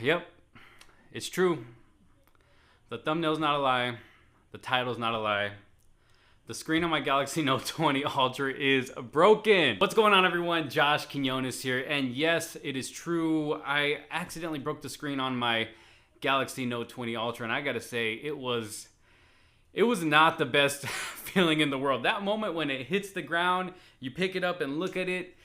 Yep, it's true. The thumbnail's not a lie. The title's not a lie. The screen on my Galaxy Note 20 Ultra is broken. What's going on, everyone? Josh Quinones here. And yes, it is true. I accidentally broke the screen on my Galaxy Note 20 Ultra. And I gotta say, it was not the best feeling in the world. That moment when it hits the ground, you pick it up and look at it.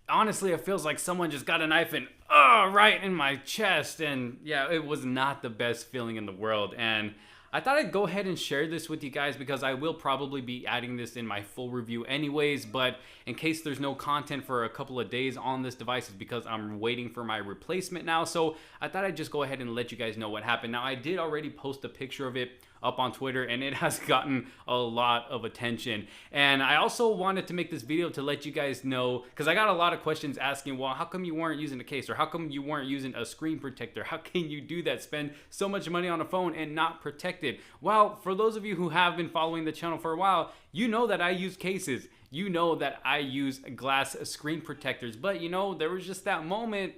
Honestly, it feels like someone just got a knife and right in my chest. And yeah, it was not the best feeling in the world. And I thought I'd go ahead and share this with you guys because I will probably be adding this in my full review anyways, but in case there's no content for a couple of days on this device, it's because I'm waiting for my replacement now. So I thought I'd just go ahead and let you guys know what happened. Now, I did already post a picture of it up on Twitter and it has gotten a lot of attention. And I also wanted to make this video to let you guys know, because I got a lot of questions asking, well, how come you weren't using a case, or how come you weren't using a screen protector? How can you do that, spend so much money on a phone and not protect it? Well, for those of you who have been following the channel for a while, you know that I use cases. You know that I use glass screen protectors, but you know, there was just that moment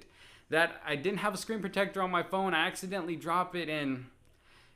that I didn't have a screen protector on my phone. I accidentally dropped it and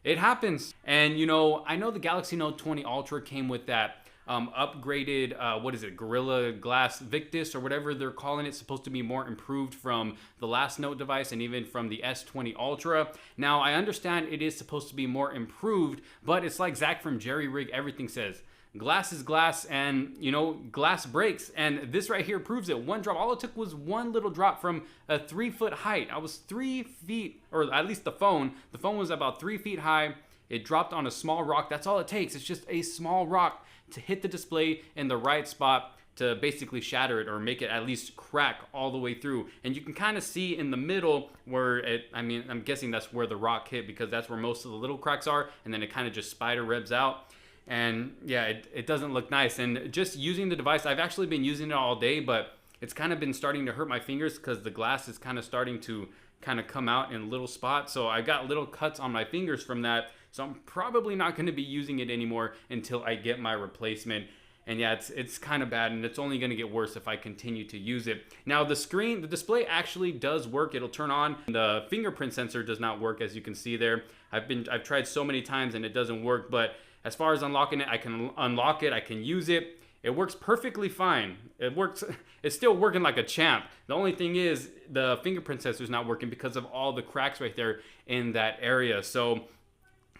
it happens. And you know, I know the Galaxy Note 20 Ultra came with that upgraded, Gorilla Glass Victus or whatever they're calling it. Supposed to be more improved from the last Note device and even from the S20 Ultra. Now, I understand it is supposed to be more improved, but it's like Zach from Jerry Rig Everything says. Glass is glass, and you know, glass breaks, and this right here proves it. One drop, all it took was one little drop from a 3-foot height. I was 3 feet, or at least the phone was about 3 feet high. It dropped on a small rock. That's all it takes. It's just a small rock to hit the display in the right spot to basically shatter it or make it at least crack all the way through. And you can kind of see in the middle where it, I'm guessing that's where the rock hit because that's where most of the little cracks are, and then it kind of just spider webs out. And yeah, it doesn't look nice. And just using the device, I've actually been using it all day, but it's kind of been starting to hurt my fingers because the glass is kind of starting to kind of come out in little spots. So I got little cuts on my fingers from that. So I'm probably not going to be using it anymore until I get my replacement. And yeah, it's kind of bad, and it's only going to get worse if I continue to use it. Now, the display actually does work. It'll turn on. The fingerprint sensor does not work, as you can see there. I've tried so many times and it doesn't work, but as far as unlocking it, I can unlock it, I can use it. It works perfectly fine. It's still working like a champ. The only thing is the fingerprint sensor is not working because of all the cracks right there in that area. So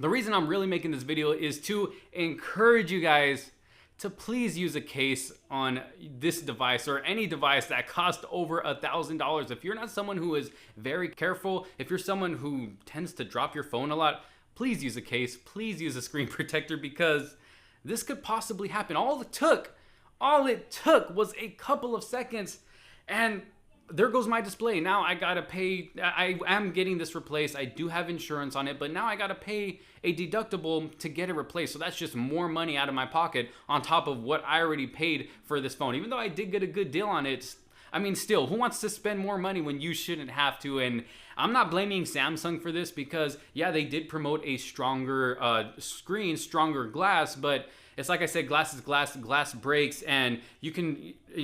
the reason I'm really making this video is to encourage you guys to please use a case on this device or any device that costs over $1,000. If you're not someone who is very careful, if you're someone who tends to drop your phone a lot, please use a case, please use a screen protector, because this could possibly happen. All it took was a couple of seconds, and there goes my display. Now I gotta pay. I am getting this replaced. I do have insurance on it, but now I gotta pay a deductible to get it replaced. So that's just more money out of my pocket on top of what I already paid for this phone. Even though I did get a good deal on it, I mean, still, who wants to spend more money when you shouldn't have to? And I'm not blaming Samsung for this because, yeah, they did promote a stronger screen, stronger glass, but it's like I said, glass is glass, glass breaks, and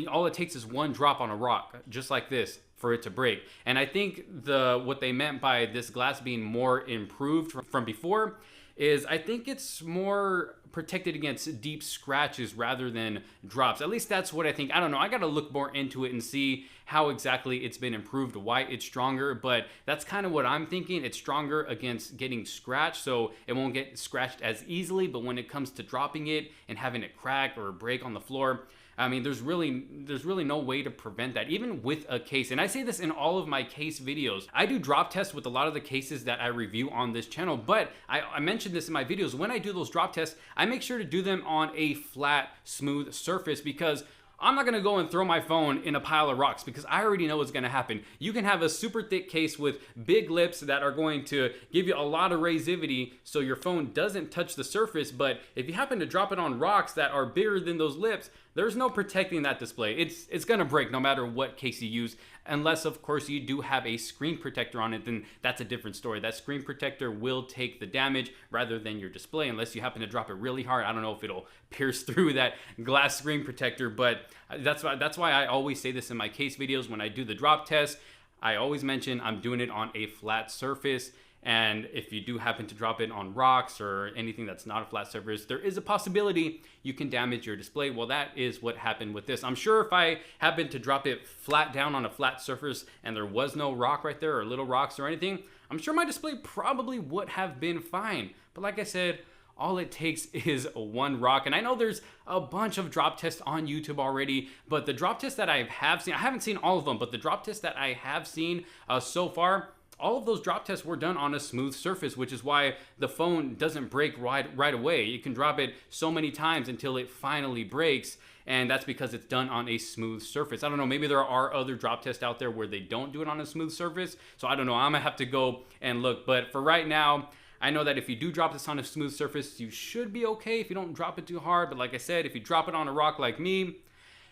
all it takes is one drop on a rock, just like this, for it to break. And I think what they meant by this glass being more improved from before is I think it's more protected against deep scratches rather than drops. At least that's what I think. I don't know. I got to look more into it and see how exactly it's been improved, why it's stronger, but that's kind of what I'm thinking. It's stronger against getting scratched, so it won't get scratched as easily, but when it comes to dropping it and having it crack or break on the floor, I mean, there's really no way to prevent that, even with a case. And I say this in all of my case videos. I do drop tests with a lot of the cases that I review on this channel, but I mentioned this in my videos. When I do those drop tests, I make sure to do them on a flat, smooth surface because I'm not gonna go and throw my phone in a pile of rocks because I already know what's gonna happen. You can have a super thick case with big lips that are going to give you a lot of razivity so your phone doesn't touch the surface, but if you happen to drop it on rocks that are bigger than those lips, there's no protecting that display. It's gonna break no matter what case you use, unless of course you do have a screen protector on it, then that's a different story. That screen protector will take the damage rather than your display, unless you happen to drop it really hard. I don't know if it'll pierce through that glass screen protector, but that's why I always say this in my case videos when I do the drop test. I always mention I'm doing it on a flat surface. And if you do happen to drop it on rocks or anything that's not a flat surface, there is a possibility you can damage your display. Well, that is what happened with this. I'm sure if I happened to drop it flat down on a flat surface and there was no rock right there or little rocks or anything, I'm sure my display probably would have been fine. But like I said, all it takes is one rock. And I know there's a bunch of drop tests on YouTube already, but the drop tests that I have seen, I haven't seen all of them, but the drop tests that I have seen so far, all of those drop tests were done on a smooth surface, which is why the phone doesn't break right away. You can drop it so many times until it finally breaks, and that's because it's done on a smooth surface. I don't know, maybe there are other drop tests out there where they don't do it on a smooth surface, so I don't know, I'm gonna have to go and look. But for right now, I know that if you do drop this on a smooth surface, you should be okay if you don't drop it too hard. But like I said, if you drop it on a rock like me,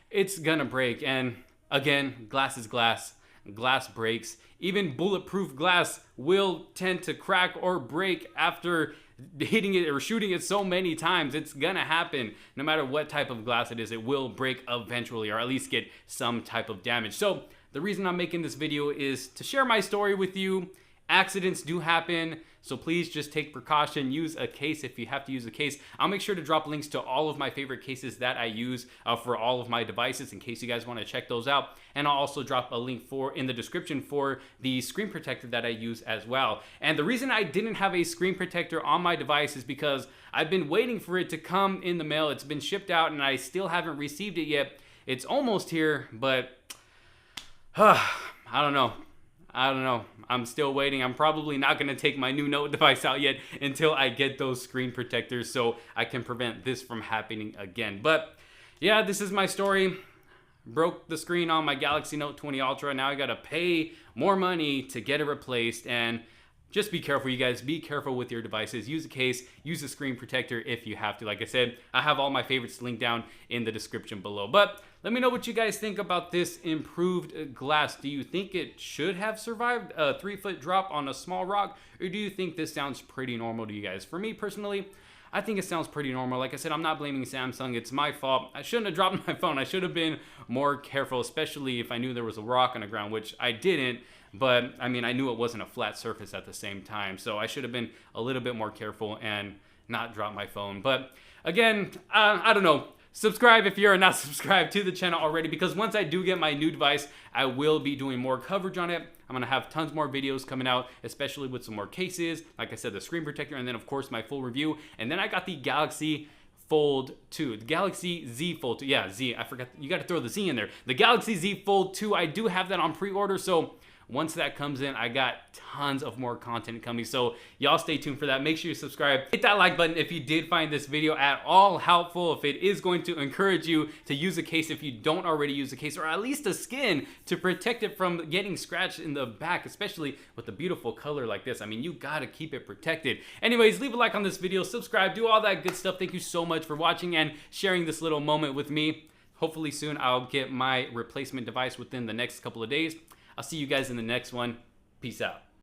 it's gonna break. And again, glass is glass. Glass breaks. Even bulletproof glass will tend to crack or break after hitting it or shooting it so many times. It's gonna happen. No matter what type of glass it is, it will break eventually, or at least get some type of damage. So the reason I'm making this video is to share my story with you. Accidents do happen, so please just take precaution. Use a case if you have to use a case. I'll make sure to drop links to all of my favorite cases that I use for all of my devices in case you guys want to check those out. And I'll also drop a link in the description for the screen protector that I use as well. And the reason I didn't have a screen protector on my device is because I've been waiting for it to come in the mail. It's been shipped out and I still haven't received it yet. It's almost here, but I don't know. I'm still waiting. I'm probably not going to take my new Note device out yet until I get those screen protectors so I can prevent this from happening again. But yeah, this is my story. Broke the screen on my Galaxy Note 20 Ultra. Now I got to pay more money to get it replaced. And just be careful, you guys. Be careful with your devices. Use a case, use a screen protector if you have to. Like I said, I have all my favorites linked down in the description below. But let me know what you guys think about this improved glass. Do you think it should have survived a 3-foot drop on a small rock? Or do you think this sounds pretty normal to you guys? For me personally, I think it sounds pretty normal. Like I said, I'm not blaming Samsung. It's my fault. I shouldn't have dropped my phone. I should have been more careful, especially if I knew there was a rock on the ground, which I didn't. But I mean, I knew it wasn't a flat surface at the same time. So I should have been a little bit more careful and not drop my phone. But again, I don't know. Subscribe if you're not subscribed to the channel already, because once I do get my new device, I will be doing more coverage on it. I'm gonna have tons more videos coming out, especially with some more cases. Like I said, the screen protector, and then of course my full review. And then I got the Galaxy Fold 2, the Galaxy Z Fold 2. Yeah, Z, I forgot, you gotta throw the Z in there. The Galaxy Z Fold 2, I do have that on pre-order, so once that comes in, I got tons of more content coming. So y'all stay tuned for that. Make sure you subscribe. Hit that like button if you did find this video at all helpful. If it is going to encourage you to use a case if you don't already use a case, or at least a skin to protect it from getting scratched in the back, especially with a beautiful color like this. I mean, you gotta keep it protected. Anyways, leave a like on this video, subscribe, do all that good stuff. Thank you so much for watching and sharing this little moment with me. Hopefully soon I'll get my replacement device within the next couple of days. I'll see you guys in the next one. Peace out.